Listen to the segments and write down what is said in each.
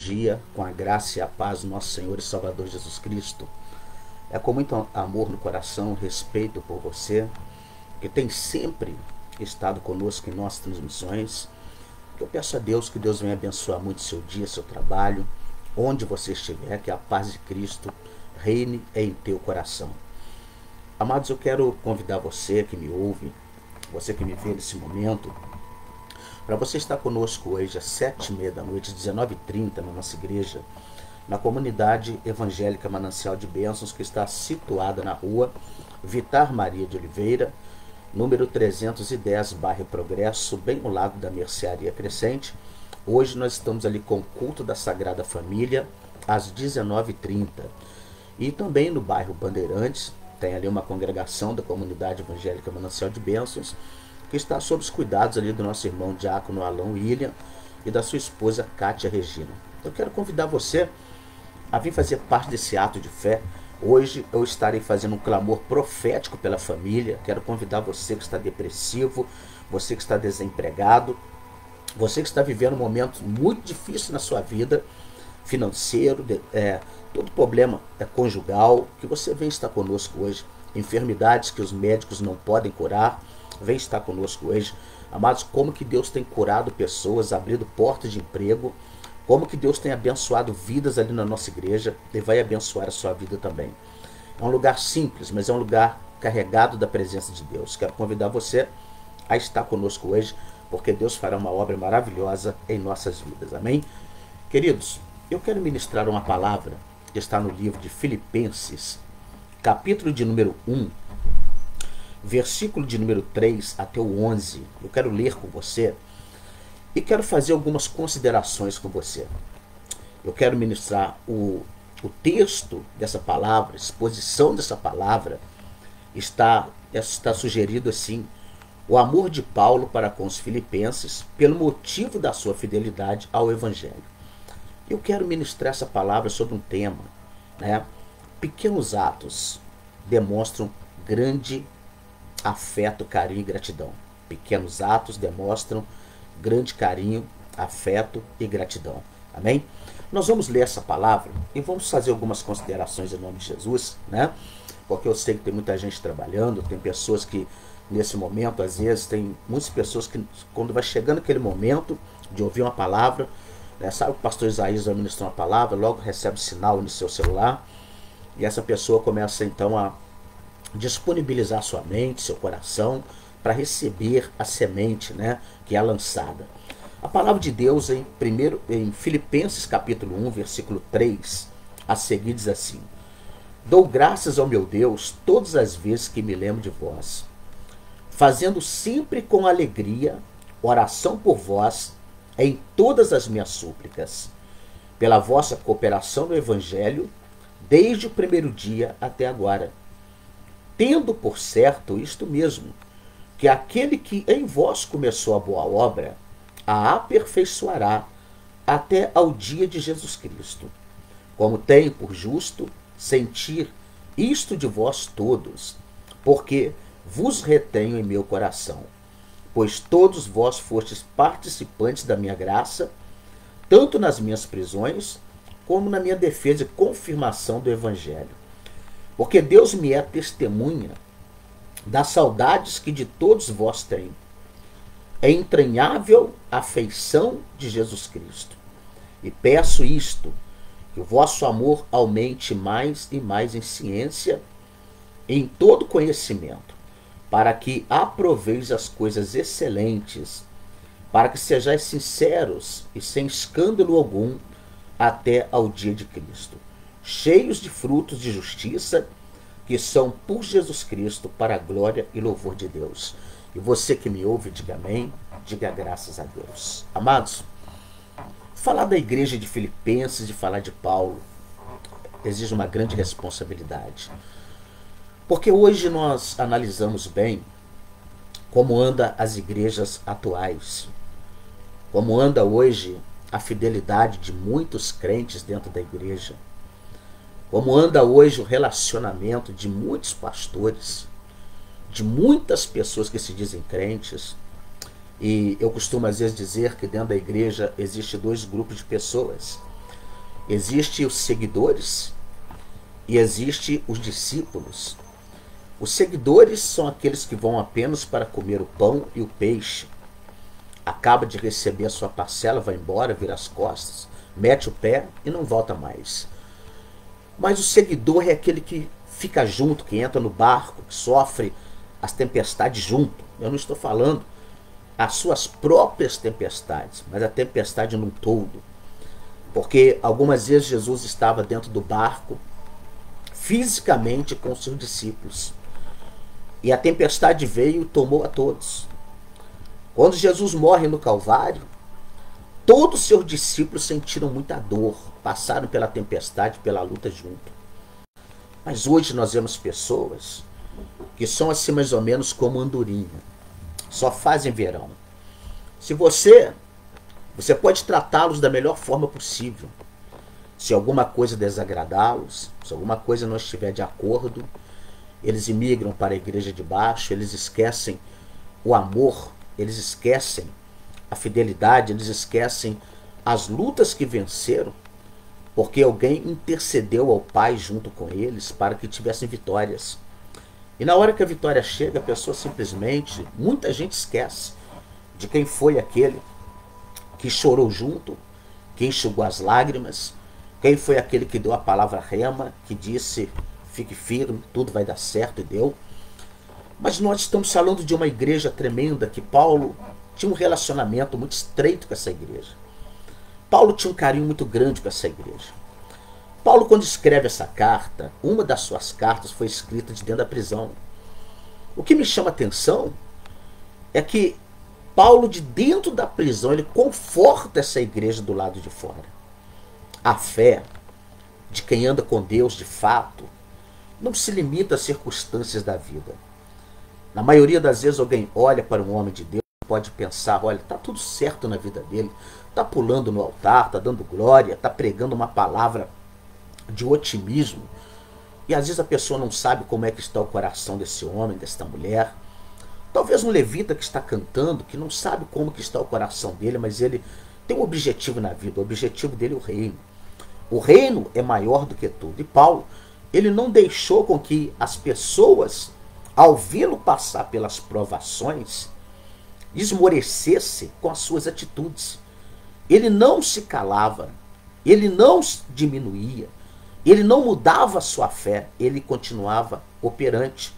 dia, com a graça e a paz do nosso Senhor e Salvador Jesus Cristo. É com muito amor no coração, respeito por você, que tem sempre estado conosco em nossas transmissões, que eu peço a Deus que Deus venha abençoar muito seu dia, seu trabalho, onde você estiver, que a paz de Cristo reine em teu coração. Amados, eu quero convidar você que me ouve, você que me vê nesse momento, para você estar conosco hoje às 7h30 da noite, 19h30, na nossa igreja, na comunidade evangélica Manancial de Bênçãos, que está situada na rua Vitar Maria de Oliveira, número 310, bairro Progresso, bem ao lado da Mercearia Crescente. Hoje nós estamos ali com o culto da Sagrada Família, às 19h30. E também no bairro Bandeirantes, tem ali uma congregação da comunidade evangélica Manancial de Bênçãos, que está sob os cuidados ali do nosso irmão diácono Alain William e da sua esposa Kátia Regina. Eu quero convidar você a vir fazer parte desse ato de fé. Hoje eu estarei fazendo um clamor profético pela família. Quero convidar você que está depressivo, você que está desempregado, você que está vivendo um momento muito difícil na sua vida, financeiro, todo problema conjugal, que você venha estar conosco hoje. Enfermidades que os médicos não podem curar, vem estar conosco hoje. Amados, como que Deus tem curado pessoas, abrido portas de emprego, como que Deus tem abençoado vidas ali na nossa igreja e vai abençoar a sua vida também. É um lugar simples, mas é um lugar carregado da presença de Deus. Quero convidar você a estar conosco hoje, porque Deus fará uma obra maravilhosa em nossas vidas. Amém? Queridos, eu quero ministrar uma palavra que está no livro de Filipenses, capítulo de número 1, versículo de número 3 até o 11. Eu quero ler com você e quero fazer algumas considerações com você. Eu quero ministrar o texto dessa palavra, a exposição dessa palavra. Está sugerido assim: o amor de Paulo para com os filipenses pelo motivo da sua fidelidade ao Evangelho. Eu quero ministrar essa palavra sobre um tema, né? Pequenos atos demonstram grande afeto, carinho e gratidão. Pequenos atos demonstram grande carinho, afeto e gratidão. Amém? Nós vamos ler essa palavra e vamos fazer algumas considerações em nome de Jesus, né? Porque eu sei que tem muita gente trabalhando, tem pessoas que nesse momento, às vezes, tem muitas pessoas que quando vai chegando aquele momento de ouvir uma palavra, né, sabe que o pastor Isaías vai ministrar uma palavra, logo recebe o sinal no seu celular e essa pessoa começa então a disponibilizar sua mente, seu coração, para receber a semente, né, que é lançada. A palavra de Deus em Filipenses capítulo 1, versículo 3, a seguir diz assim: dou graças ao meu Deus todas as vezes que me lembro de vós, fazendo sempre com alegria oração por vós em todas as minhas súplicas, pela vossa cooperação no Evangelho, desde o primeiro dia até agora, tendo por certo isto mesmo, que aquele que em vós começou a boa obra, a aperfeiçoará até ao dia de Jesus Cristo. Como tenho por justo sentir isto de vós todos, porque vos retenho em meu coração, pois todos vós fostes participantes da minha graça, tanto nas minhas prisões, como na minha defesa e confirmação do Evangelho. Porque Deus me é testemunha das saudades que de todos vós tenho, é entranhável afeição de Jesus Cristo. E peço isto, que o vosso amor aumente mais e mais em ciência, em todo conhecimento, para que aproveis as coisas excelentes, para que sejais sinceros e sem escândalo algum até ao dia de Cristo, cheios de frutos de justiça, que são por Jesus Cristo para a glória e louvor de Deus. E você que me ouve, diga amém, diga graças a Deus. Amados, falar da igreja de Filipenses e falar de Paulo exige uma grande responsabilidade. Porque hoje nós analisamos bem como anda as igrejas atuais, como anda hoje a fidelidade de muitos crentes dentro da igreja, como anda hoje o relacionamento de muitos pastores, de muitas pessoas que se dizem crentes. E eu costumo às vezes dizer que dentro da igreja existe dois grupos de pessoas. Existem os seguidores e existem os discípulos. Os seguidores são aqueles que vão apenas para comer o pão e o peixe. Acaba de receber a sua parcela, vai embora, vira as costas, mete o pé e não volta mais. Mas o seguidor é aquele que fica junto, que entra no barco, que sofre as tempestades junto. Eu não estou falando as suas próprias tempestades, mas a tempestade num todo. Porque algumas vezes Jesus estava dentro do barco, fisicamente com os seus discípulos. E a tempestade veio e tomou a todos. Quando Jesus morre no Calvário, todos os seus discípulos sentiram muita dor, passaram pela tempestade, pela luta junto. Mas hoje nós vemos pessoas que são assim mais ou menos como andorinha, só fazem verão. Se você pode tratá-los da melhor forma possível. Se alguma coisa desagradá-los, se alguma coisa não estiver de acordo, eles imigram para a igreja de baixo, eles esquecem o amor, eles esquecem a fidelidade, eles esquecem as lutas que venceram, porque alguém intercedeu ao Pai junto com eles para que tivessem vitórias. E na hora que a vitória chega, a pessoa simplesmente, muita gente esquece de quem foi aquele que chorou junto, que enxugou as lágrimas, quem foi aquele que deu a palavra rema, que disse, fique firme, tudo vai dar certo, e deu. Mas nós estamos falando de uma igreja tremenda, que Paulo tinha um relacionamento muito estreito com essa igreja. Paulo tinha um carinho muito grande com essa igreja. Paulo, quando escreve essa carta, uma das suas cartas foi escrita de dentro da prisão. O que me chama a atenção é que Paulo, de dentro da prisão, ele conforta essa igreja do lado de fora. A fé de quem anda com Deus de fato não se limita às circunstâncias da vida. Na maioria das vezes alguém olha para um homem de Deus e pode pensar, olha, está tudo certo na vida dele, está pulando no altar, está dando glória, está pregando uma palavra de otimismo. E às vezes a pessoa não sabe como é que está o coração desse homem, desta mulher. Talvez um levita que está cantando, que não sabe como que está o coração dele, mas ele tem um objetivo na vida. O objetivo dele é o reino. O reino é maior do que tudo. E Paulo, ele não deixou com que as pessoas, ao vê-lo passar pelas provações, esmorecesse com as suas atitudes. Ele não se calava, ele não diminuía, ele não mudava a sua fé, ele continuava operante.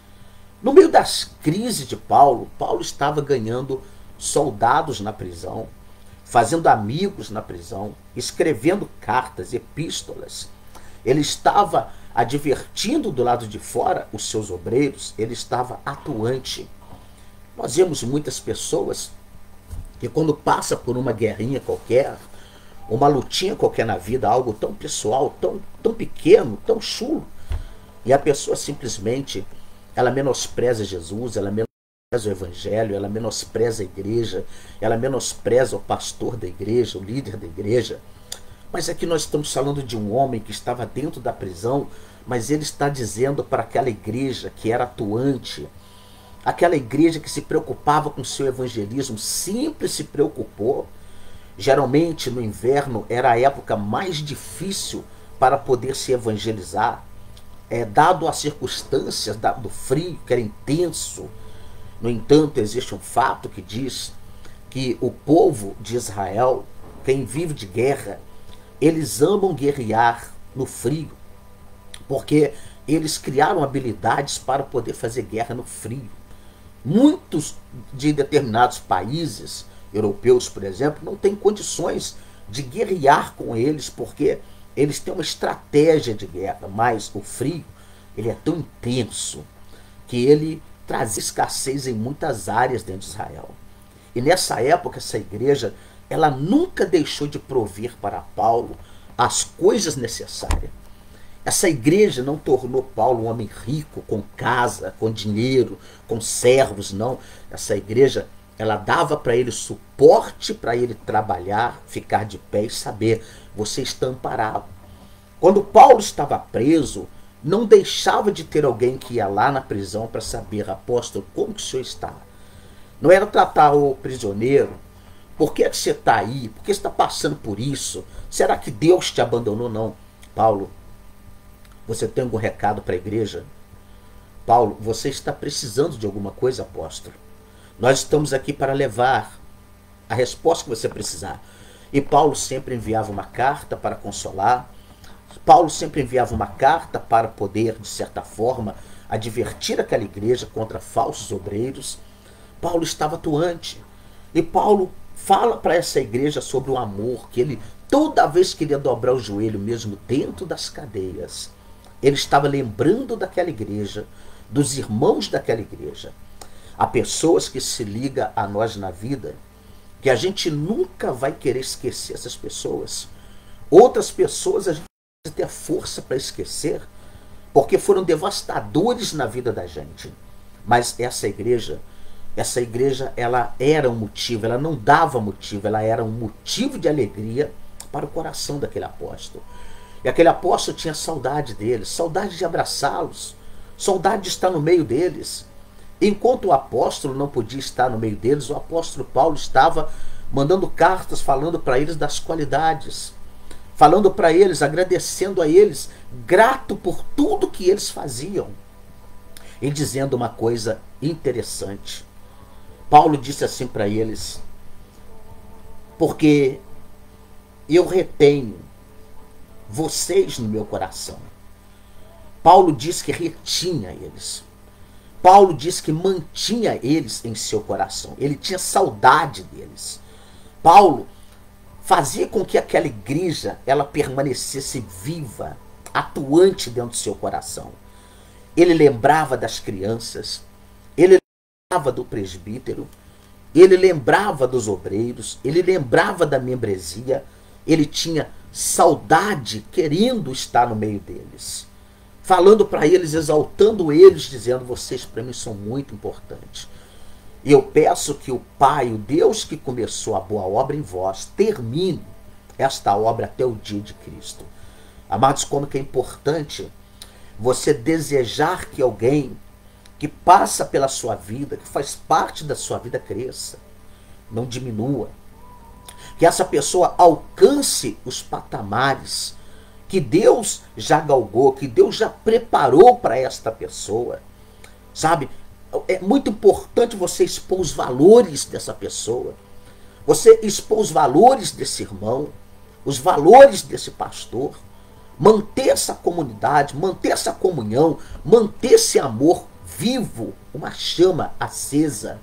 No meio das crises de Paulo, Paulo estava ganhando soldados na prisão, fazendo amigos na prisão, escrevendo cartas, epístolas. Ele estava advertindo do lado de fora os seus obreiros, ele estava atuante. Nós vemos muitas pessoas que quando passa por uma guerrinha qualquer, uma lutinha qualquer na vida, algo tão pessoal, tão pequeno, tão chulo, e a pessoa simplesmente, ela menospreza Jesus, ela menospreza o evangelho, ela menospreza a igreja, ela menospreza o pastor da igreja, o líder da igreja. Mas aqui nós estamos falando de um homem que estava dentro da prisão, mas ele está dizendo para aquela igreja que era atuante, aquela igreja que se preocupava com o seu evangelismo, sempre se preocupou. Geralmente no inverno era a época mais difícil para poder se evangelizar, dado as circunstâncias do frio, que era intenso. No entanto, existe um fato que diz que o povo de Israel, quem vive de guerra, eles amam guerrear no frio, porque eles criaram habilidades para poder fazer guerra no frio. Muitos de determinados países europeus, por exemplo, não têm condições de guerrear com eles, porque eles têm uma estratégia de guerra, mas o frio, ele é tão intenso que ele traz escassez em muitas áreas dentro de Israel. E nessa época, essa igreja, ela nunca deixou de prover para Paulo as coisas necessárias. Essa igreja não tornou Paulo um homem rico, com casa, com dinheiro, com servos, não. Essa igreja, ela dava para ele suporte para ele trabalhar, ficar de pé e saber, você está amparado. Quando Paulo estava preso, não deixava de ter alguém que ia lá na prisão para saber, apóstolo, como que o senhor está? Não era tratar o prisioneiro Por que é que você está aí? Por que você está passando por isso? Será que Deus te abandonou? Não. Paulo, você tem algum recado para a igreja? Paulo, você está precisando de alguma coisa, apóstolo? Nós estamos aqui para levar a resposta que você precisar. E Paulo sempre enviava uma carta para consolar. Paulo sempre enviava uma carta para poder, de certa forma, advertir aquela igreja contra falsos obreiros. Paulo estava atuante. E Paulo fala para essa igreja sobre o amor, que ele toda vez que ele ia dobrar o joelho, mesmo dentro das cadeias, ele estava lembrando daquela igreja, dos irmãos daquela igreja. Há pessoas que se ligam a nós na vida, que a gente nunca vai querer esquecer essas pessoas. Outras pessoas a gente precisa ter força para esquecer, porque foram devastadores na vida da gente. Mas essa igreja, ela era um motivo, ela não dava motivo, ela era um motivo de alegria para o coração daquele apóstolo. E aquele apóstolo tinha saudade deles, saudade de abraçá-los, saudade de estar no meio deles. Enquanto o apóstolo não podia estar no meio deles, o apóstolo Paulo estava mandando cartas falando para eles das qualidades, falando para eles, agradecendo a eles, grato por tudo que eles faziam. E dizendo uma coisa interessante. Paulo disse assim para eles: porque eu retenho vocês no meu coração. Paulo diz que retinha eles. Paulo diz que mantinha eles em seu coração. Ele tinha saudade deles. Paulo fazia com que aquela igreja ela permanecesse viva, atuante dentro do seu coração. Ele lembrava das crianças, ele lembrava do presbítero, ele lembrava dos obreiros, ele lembrava da membresia, ele tinha saudade, querendo estar no meio deles. Falando para eles, exaltando eles, dizendo: vocês para mim são muito importantes. E eu peço que o Pai, o Deus que começou a boa obra em vós, termine esta obra até o dia de Cristo. Amados, como que é importante você desejar que alguém que passa pela sua vida, que faz parte da sua vida, cresça, não diminua. Que essa pessoa alcance os patamares que Deus já galgou, que Deus já preparou para esta pessoa. Sabe? É muito importante você expor os valores dessa pessoa. Você expor os valores desse irmão, os valores desse pastor. Manter essa comunidade, manter essa comunhão, manter esse amor vivo, uma chama acesa.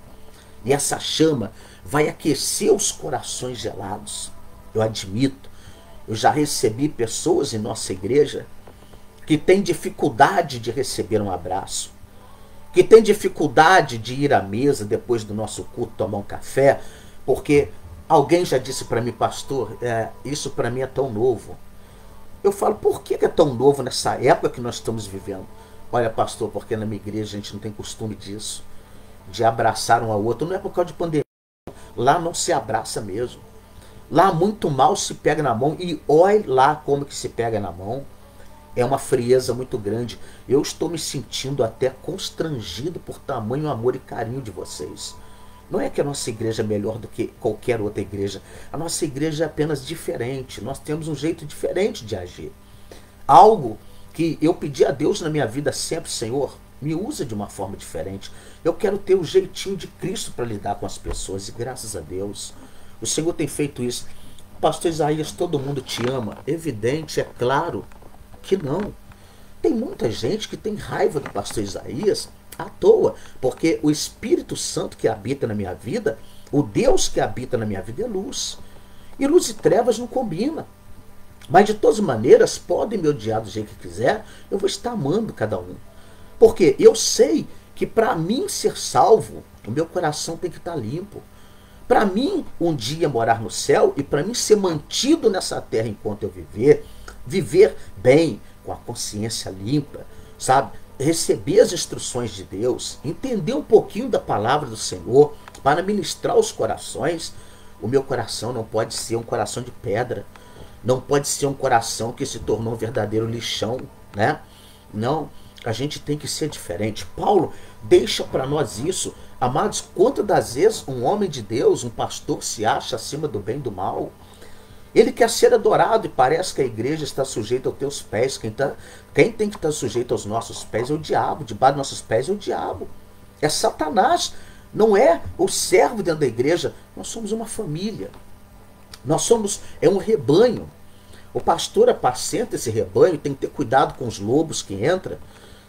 E essa chama vai aquecer os corações gelados. Eu admito, eu já recebi pessoas em nossa igreja que têm dificuldade de receber um abraço, que têm dificuldade de ir à mesa depois do nosso culto tomar um café, porque alguém já disse para mim: pastor, isso para mim é tão novo. Eu falo: por que é tão novo nessa época que nós estamos vivendo? Olha, pastor, porque na minha igreja a gente não tem costume disso, de abraçar um ao outro. Não é por causa de pandemia. Lá não se abraça mesmo. Lá muito mal se pega na mão. E olha lá como que se pega na mão. É uma frieza muito grande. Eu estou me sentindo até constrangido por tamanho amor e carinho de vocês. Não é que a nossa igreja é melhor do que qualquer outra igreja. A nossa igreja é apenas diferente. Nós temos um jeito diferente de agir. Algo que eu pedi a Deus na minha vida sempre: Senhor, me usa de uma forma diferente. Eu quero ter o jeitinho de Cristo para lidar com as pessoas. E graças a Deus, o Senhor tem feito isso. Pastor Isaías, todo mundo te ama? Evidente, é claro que não. Tem muita gente que tem raiva do pastor Isaías à toa, porque o Espírito Santo que habita na minha vida, o Deus que habita na minha vida é luz. E luz e trevas não combinam. Mas de todas maneiras, podem me odiar do jeito que quiser, eu vou estar amando cada um. Porque eu sei que para mim ser salvo, o meu coração tem que estar limpo. Para mim um dia morar no céu e para mim ser mantido nessa terra enquanto eu viver bem, com a consciência limpa, sabe? Receber as instruções de Deus, entender um pouquinho da palavra do Senhor para ministrar os corações. O meu coração não pode ser um coração de pedra, não pode ser um coração que se tornou um verdadeiro lixão, né? Não, A gente tem que ser diferente. Paulo deixa para nós isso. Amados, quantas das vezes um homem de Deus, um pastor, se acha acima do bem e do mal? Ele quer ser adorado e parece que a igreja está sujeita aos teus pés. Quem tem que estar sujeito aos nossos pés é o diabo. Debaixo dos nossos pés é o diabo. É Satanás. Não é o servo dentro da igreja. Nós somos uma família. Nós somos um rebanho. O pastor apacenta esse rebanho, tem que ter cuidado com os lobos que entram.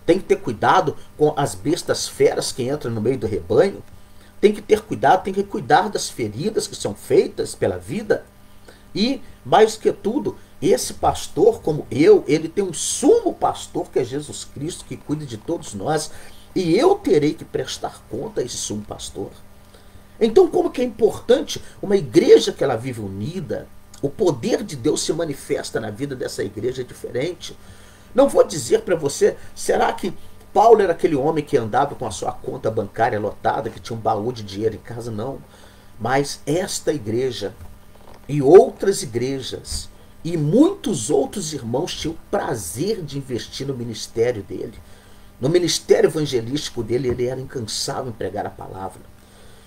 Tem que ter cuidado com as bestas feras que entram no meio do rebanho. Tem que ter cuidado, tem que cuidar das feridas que são feitas pela vida. E, mais que tudo, esse pastor, como eu, ele tem um sumo pastor que é Jesus Cristo, que cuida de todos nós. E eu terei que prestar conta a esse sumo pastor. Então, como que é importante uma igreja que ela vive unida, o poder de Deus se manifesta na vida dessa igreja diferente. Não vou dizer para você, será que Paulo era aquele homem que andava com a sua conta bancária lotada, que tinha um baú de dinheiro em casa? Não. Mas esta igreja e outras igrejas e muitos outros irmãos tinham prazer de investir no ministério dele. No ministério evangelístico dele, ele era incansável em pregar a palavra.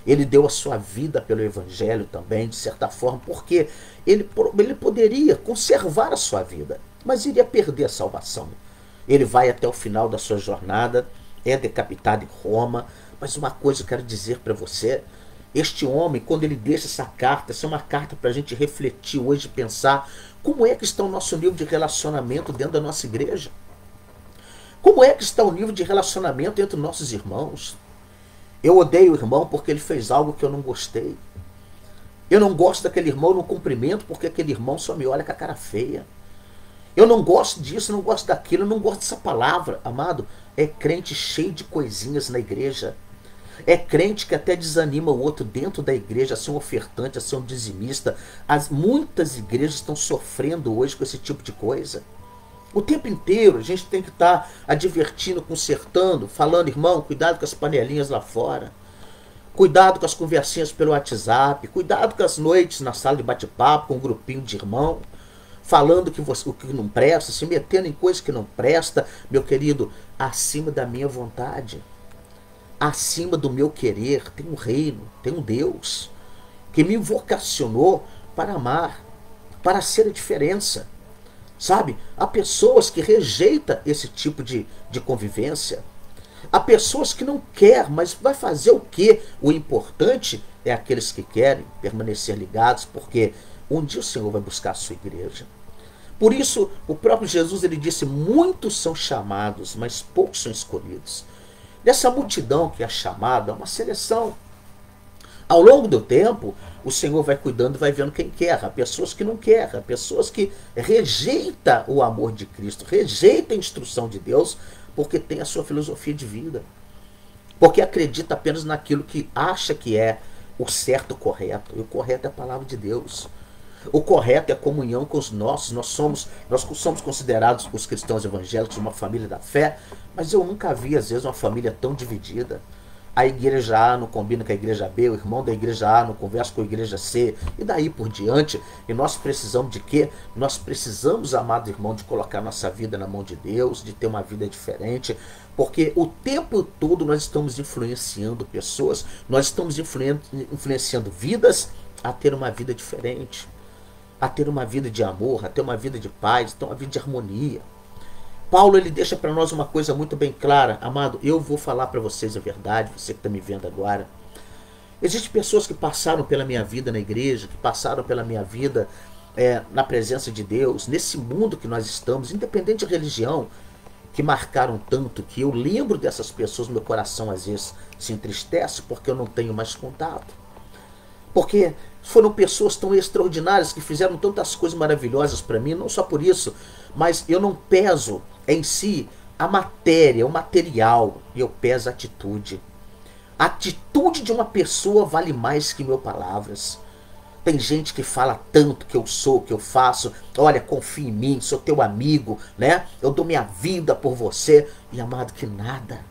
Ele deu a sua vida pelo evangelho também, de certa forma, porque ele poderia conservar a sua vida, mas iria perder a salvação. Ele vai até o final da sua jornada, é decapitado em Roma, mas uma coisa eu quero dizer para você, este homem, quando ele deixa essa é uma carta para a gente refletir hoje, pensar como é que está o nosso nível de relacionamento dentro da nossa igreja. Como é que está o nível de relacionamento entre nossos irmãos? Eu odeio o irmão porque ele fez algo que eu não gostei. Eu não gosto daquele irmão, eu não cumprimento porque aquele irmão só me olha com a cara feia. Eu não gosto disso, não gosto daquilo, eu não gosto dessa palavra. Amado, é crente cheio de coisinhas na igreja. É crente que até desanima o outro dentro da igreja a ser um ofertante, a ser um dizimista. Muitas igrejas estão sofrendo hoje com esse tipo de coisa. O tempo inteiro a gente tem que estar advertindo, consertando, falando, irmão, cuidado com as panelinhas lá fora. Cuidado com as conversinhas pelo WhatsApp. Cuidado com as noites na sala de bate-papo com um grupinho de irmão. Falando o que não presta, se metendo em coisas que não presta. Meu querido, acima da minha vontade, acima do meu querer, tem um reino, tem um Deus que me vocacionou para amar, para ser a diferença. Sabe, há pessoas que rejeitam esse tipo de convivência. Há pessoas que não querem, mas vai fazer o quê? O importante é aqueles que querem permanecer ligados, porque um dia o Senhor vai buscar a sua igreja. Por isso, o próprio Jesus ele disse, muitos são chamados, mas poucos são escolhidos. Nessa multidão que é chamada, é uma seleção. Ao longo do tempo, o Senhor vai cuidando e vai vendo quem quer. Há pessoas que não querem, há pessoas que rejeitam o amor de Cristo, rejeitam a instrução de Deus, porque tem a sua filosofia de vida. Porque acredita apenas naquilo que acha que é o certo, o correto. E o correto é a palavra de Deus. O correto é a comunhão com os nossos. Nós somos considerados, os cristãos evangélicos, uma família da fé, mas eu nunca vi, às vezes, uma família tão dividida. A igreja A não combina com a igreja B, o irmão da igreja A não conversa com a igreja C, e daí por diante. E nós precisamos de quê? Nós precisamos, amado irmão, de colocar nossa vida na mão de Deus, de ter uma vida diferente, porque o tempo todo nós estamos influenciando pessoas, nós estamos influenciando vidas a ter uma vida diferente, a ter uma vida de amor, a ter uma vida de paz, a ter uma vida de harmonia. Paulo ele deixa para nós uma coisa muito bem clara. Amado, eu vou falar para vocês a verdade, você que está me vendo agora. Existem pessoas que passaram pela minha vida na igreja, que passaram pela minha vida na presença de Deus, nesse mundo que nós estamos, independente de religião, que marcaram tanto que eu lembro dessas pessoas, meu coração às vezes se entristece porque eu não tenho mais contato. Porque foram pessoas tão extraordinárias que fizeram tantas coisas maravilhosas para mim, não só por isso, mas eu não peso em si a matéria, o material, e eu peso a atitude. A atitude de uma pessoa vale mais que mil palavras. Tem gente que fala tanto que eu sou, que eu faço, olha, confia em mim, sou teu amigo, né? Eu dou minha vida por você. E amado, que nada.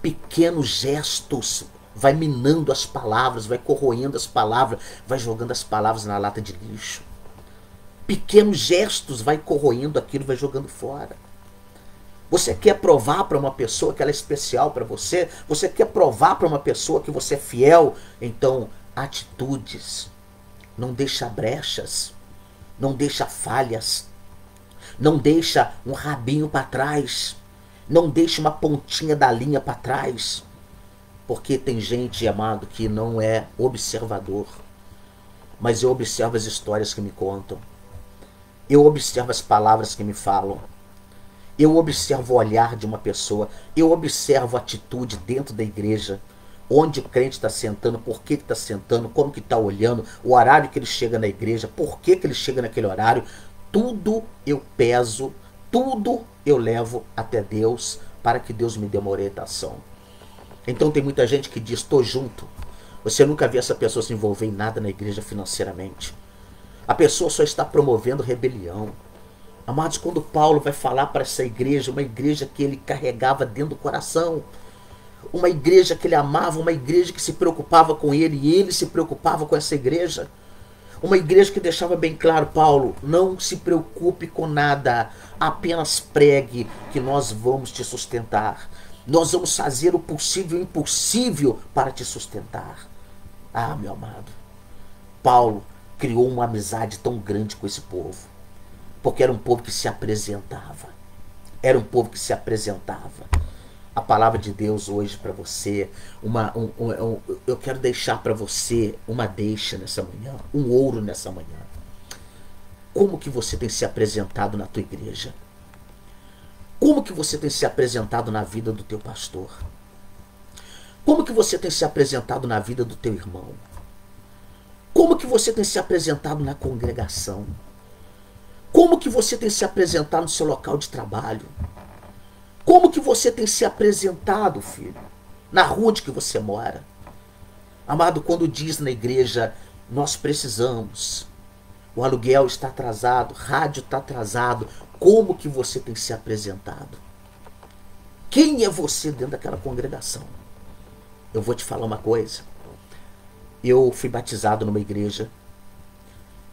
Pequenos gestos vai minando as palavras, vai corroendo as palavras, vai jogando as palavras na lata de lixo. Pequenos gestos vai corroendo aquilo, vai jogando fora. Você quer provar para uma pessoa que ela é especial para você? Você quer provar para uma pessoa que você é fiel? Então, atitudes. Não deixa brechas. Não deixa falhas. Não deixa um rabinho para trás. Não deixa uma pontinha da linha para trás. Porque tem gente, amado, que não é observador. Mas eu observo as histórias que me contam. Eu observo as palavras que me falam. Eu observo o olhar de uma pessoa. Eu observo a atitude dentro da igreja. Onde o crente está sentando, por que está sentando, como que está olhando, o horário que ele chega na igreja, por que ele chega naquele horário. Tudo eu peso, tudo eu levo até Deus para que Deus me dê uma orientação. Então tem muita gente que diz, estou junto. Você nunca viu essa pessoa se envolver em nada na igreja financeiramente. A pessoa só está promovendo rebelião. Amados, quando Paulo vai falar para essa igreja, uma igreja que ele carregava dentro do coração, uma igreja que ele amava, uma igreja que se preocupava com ele e ele se preocupava com essa igreja, uma igreja que deixava bem claro, Paulo, não se preocupe com nada, apenas pregue que nós vamos te sustentar. Nós vamos fazer o possível e o impossível para te sustentar. Ah, meu amado, Paulo criou uma amizade tão grande com esse povo. Porque era um povo que se apresentava. Era um povo que se apresentava. A palavra de Deus hoje para você, eu quero deixar para você uma deixa nessa manhã, um ouro nessa manhã. Como que você tem se apresentado na tua igreja? Como que você tem se apresentado na vida do teu pastor? Como que você tem se apresentado na vida do teu irmão? Como que você tem se apresentado na congregação? Como que você tem se apresentado no seu local de trabalho? Como que você tem se apresentado, filho, na rua de que você mora? Amado, quando diz na igreja, nós precisamos, o aluguel está atrasado, rádio está atrasado, como que você tem se apresentado? Quem é você dentro daquela congregação? Eu vou te falar uma coisa. Eu fui batizado numa igreja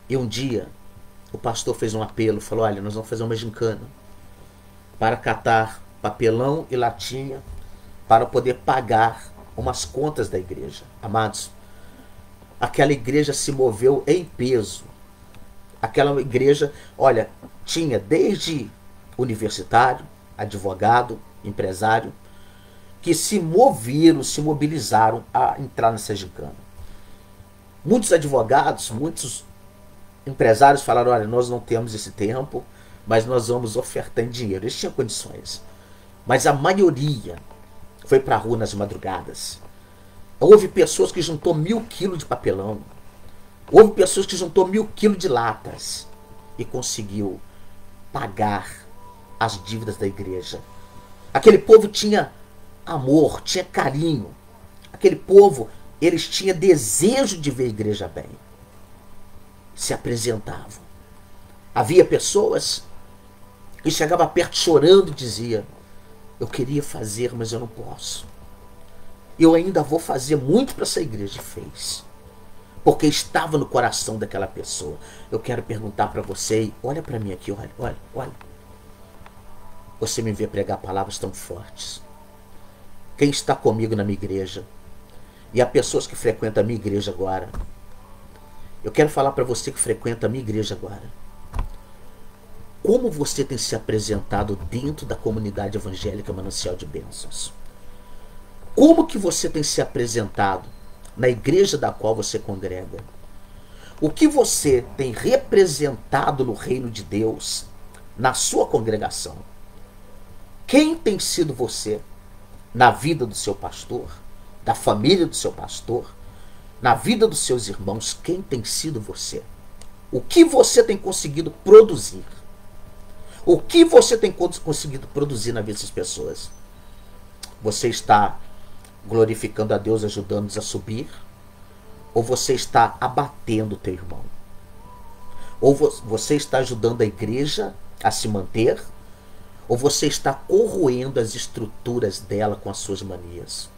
e um dia o pastor fez um apelo, falou, olha, nós vamos fazer uma gincana para catar papelão e latinha para poder pagar umas contas da igreja. Amados, aquela igreja se moveu em peso. Aquela igreja, olha, tinha desde universitário, advogado, empresário, que se moviram, se mobilizaram a entrar nessa gincana. Muitos advogados, muitos empresários falaram, olha, nós não temos esse tempo, mas nós vamos ofertar em dinheiro. Eles tinham condições. Mas a maioria foi para a rua nas madrugadas. Houve pessoas que juntou 1.000 quilos de papelão. Houve pessoas que juntou 1.000 quilos de latas e conseguiu pagar as dívidas da igreja. Aquele povo tinha amor, tinha carinho. Aquele povo, eles tinham desejo de ver a igreja bem. Se apresentavam. Havia pessoas que chegavam perto chorando e diziam, eu queria fazer, mas eu não posso. Eu ainda vou fazer muito para essa igreja. E fez. Porque estava no coração daquela pessoa. Eu quero perguntar para você, olha para mim aqui, olha. Você me vê pregar palavras tão fortes. Quem está comigo na minha igreja? E há pessoas que frequentam a minha igreja agora. Eu quero falar para você que frequenta a minha igreja agora. Como você tem se apresentado dentro da comunidade evangélica Manancial de Bênçãos? Como que você tem se apresentado na igreja da qual você congrega? O que você tem representado no reino de Deus na sua congregação? Quem tem sido você na vida do seu pastor, da família do seu pastor, na vida dos seus irmãos? Quem tem sido você? O que você tem conseguido produzir? O que você tem conseguido produzir na vida dessas pessoas? Você está glorificando a Deus, ajudando-nos a subir? Ou você está abatendo o teu irmão? Ou você está ajudando a igreja a se manter? Ou você está corroendo as estruturas dela com as suas manias?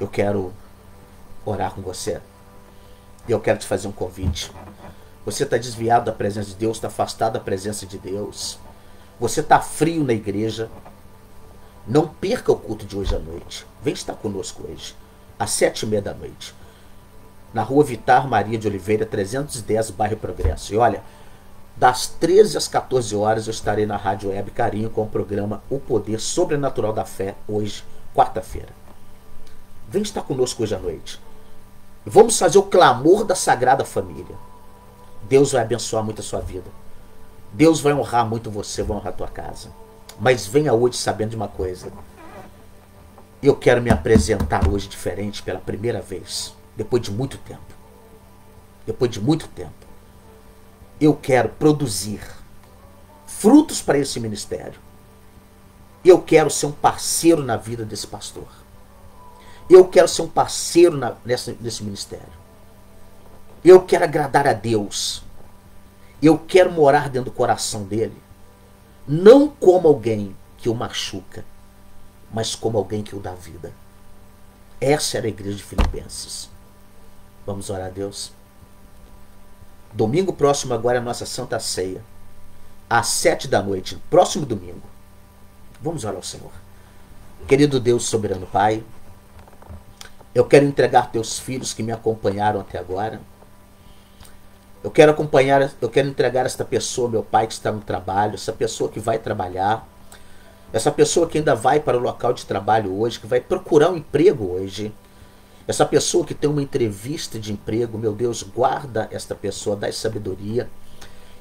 Eu quero orar com você. E eu quero te fazer um convite. Você está desviado da presença de Deus, está afastado da presença de Deus. Você está frio na igreja. Não perca o culto de hoje à noite. Vem estar conosco hoje, às 7h30 da noite. Na rua Vitar Maria de Oliveira, 310, bairro Progresso. E olha, das 13 às 14 horas eu estarei na Rádio Web Carinho com o programa O Poder Sobrenatural da Fé, hoje, quarta-feira. Vem estar conosco hoje à noite. Vamos fazer o clamor da Sagrada Família. Deus vai abençoar muito a sua vida. Deus vai honrar muito você, vai honrar a tua casa. Mas venha hoje sabendo de uma coisa. Eu quero me apresentar hoje diferente pela primeira vez. Depois de muito tempo. Depois de muito tempo. Eu quero produzir frutos para esse ministério. Eu quero ser um parceiro na vida desse pastor. Eu quero ser um parceiro nesse ministério. Eu quero agradar a Deus. Eu quero morar dentro do coração dele. Não como alguém que o machuca, mas como alguém que o dá vida. Essa era a igreja de Filipenses. Vamos orar a Deus. Domingo próximo agora é a nossa Santa Ceia. Às 7 da noite, próximo domingo. Vamos orar ao Senhor. Querido Deus, soberano Pai, eu quero entregar teus filhos que me acompanharam até agora. Eu quero entregar esta pessoa, meu Pai, que está no trabalho, essa pessoa que vai trabalhar, essa pessoa que ainda vai para o local de trabalho hoje, que vai procurar um emprego hoje, essa pessoa que tem uma entrevista de emprego. Meu Deus, guarda esta pessoa, dá sabedoria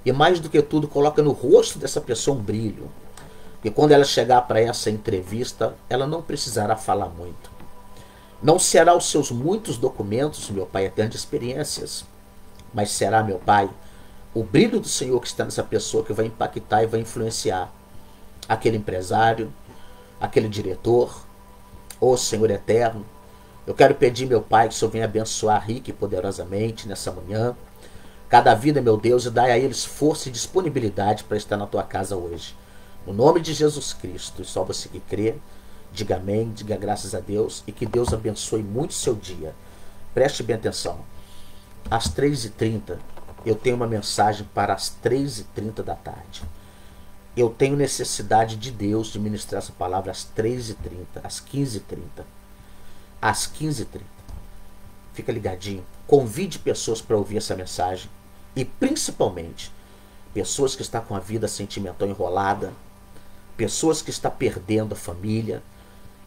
e mais do que tudo, coloca no rosto dessa pessoa um brilho. E quando ela chegar para essa entrevista, ela não precisará falar muito. Não será os seus muitos documentos, meu Pai, até de experiências, mas será, meu Pai, o brilho do Senhor que está nessa pessoa que vai impactar e vai influenciar aquele empresário, aquele diretor. Ô Senhor eterno, eu quero pedir, meu Pai, que o Senhor venha abençoar rica e poderosamente nessa manhã cada vida, meu Deus, e dai a eles força e disponibilidade para estar na tua casa hoje. No nome de Jesus Cristo, e só você que crê, diga amém, diga graças a Deus, e que Deus abençoe muito o seu dia. Preste bem atenção. Às 3h30, eu tenho uma mensagem para as 3h30 da tarde. Eu tenho necessidade de Deus de ministrar essa palavra às 3h30, às 15h30. Às 15h30. Fica ligadinho. Convide pessoas para ouvir essa mensagem. E principalmente, pessoas que estão com a vida sentimental enrolada, pessoas que estão perdendo a família,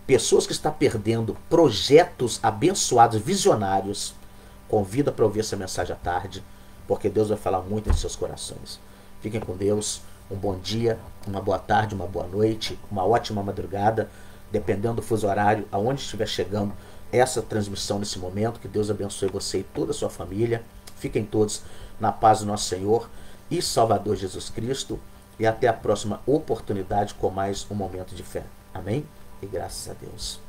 pessoas que estão perdendo projetos abençoados, visionários. Convida para ouvir essa mensagem à tarde, porque Deus vai falar muito em seus corações. Fiquem com Deus. Um bom dia, uma boa tarde, uma boa noite, uma ótima madrugada, dependendo do fuso horário, aonde estiver chegando essa transmissão nesse momento. Que Deus abençoe você e toda a sua família. Fiquem todos na paz do nosso Senhor e Salvador Jesus Cristo. E até a próxima oportunidade com mais um momento de fé. Amém? E graças a Deus.